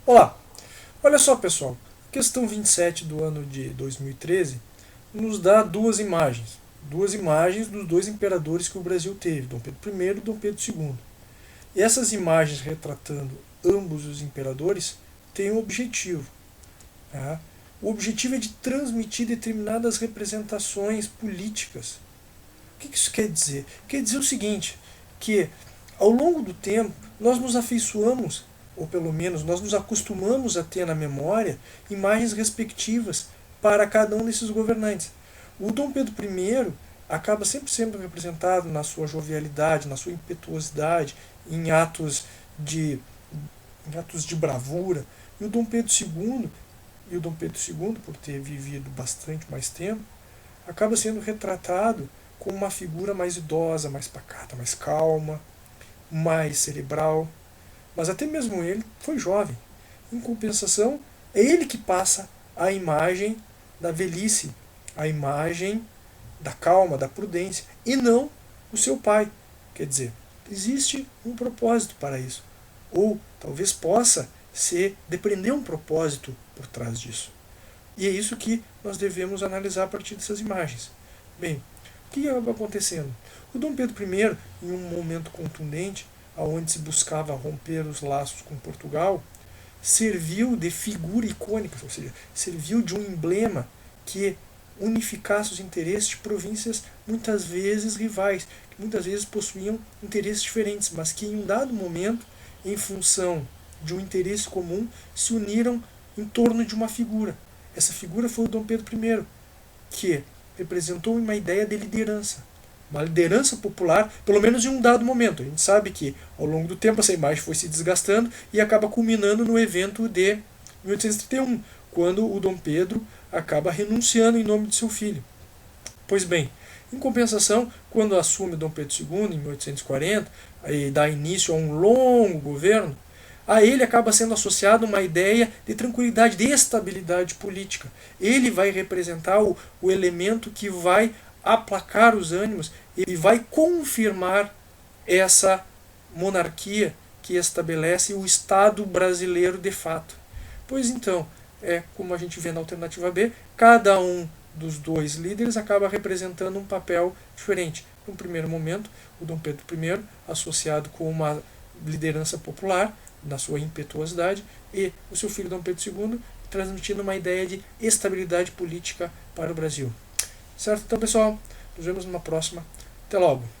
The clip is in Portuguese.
Olá, olha só pessoal, a questão 27 do ano de 2013 nos dá duas imagens dos dois imperadores que o Brasil teve, Dom Pedro I e Dom Pedro II. E essas imagens retratando ambos os imperadores têm um objetivo. Tá? O objetivo é de transmitir determinadas representações políticas. O que isso quer dizer? Quer dizer o seguinte, que ao longo do tempo nós nos afeiçoamos, ou pelo menos nós nos acostumamos a ter na memória imagens respectivas para cada um desses governantes. O Dom Pedro I acaba sempre sendo representado na sua jovialidade, na sua impetuosidade, em de, em atos de bravura. E o Dom Pedro II, por ter vivido bastante mais tempo, acaba sendo retratado como uma figura mais idosa, mais pacata, mais calma, mais cerebral. Mas até mesmo ele foi jovem. Em compensação, é ele que passa a imagem da velhice, a imagem da calma, da prudência, e não o seu pai. Quer dizer, existe um propósito para isso. Ou talvez possa depreender um propósito por trás disso. E é isso que nós devemos analisar a partir dessas imagens. Bem, o que acaba acontecendo? O Dom Pedro I, em um momento contundente, onde se buscava romper os laços com Portugal, serviu de figura icônica, ou seja, serviu de um emblema que unificasse os interesses de províncias muitas vezes rivais, que muitas vezes possuíam interesses diferentes, mas que em um dado momento, em função de um interesse comum, se uniram em torno de uma figura. Essa figura foi o Dom Pedro I, que representou uma ideia de liderança. Uma liderança popular, pelo menos em um dado momento. A gente sabe que ao longo do tempo essa imagem foi se desgastando e acaba culminando no evento de 1831, quando o Dom Pedro acaba renunciando em nome de seu filho. Pois bem, em compensação, quando assume Dom Pedro II, em 1840, e dá início a um longo governo, a ele acaba sendo associada uma ideia de tranquilidade, de estabilidade política. Ele vai representar o elemento que vai aplacar os ânimos e vai confirmar essa monarquia que estabelece o Estado brasileiro de fato. Pois então, como a gente vê na alternativa B, cada um dos dois líderes acaba representando um papel diferente. No primeiro momento, o Dom Pedro I, associado com uma liderança popular, na sua impetuosidade, e o seu filho Dom Pedro II, transmitindo uma ideia de estabilidade política para o Brasil. Certo? Então, pessoal, nos vemos numa próxima. Até logo!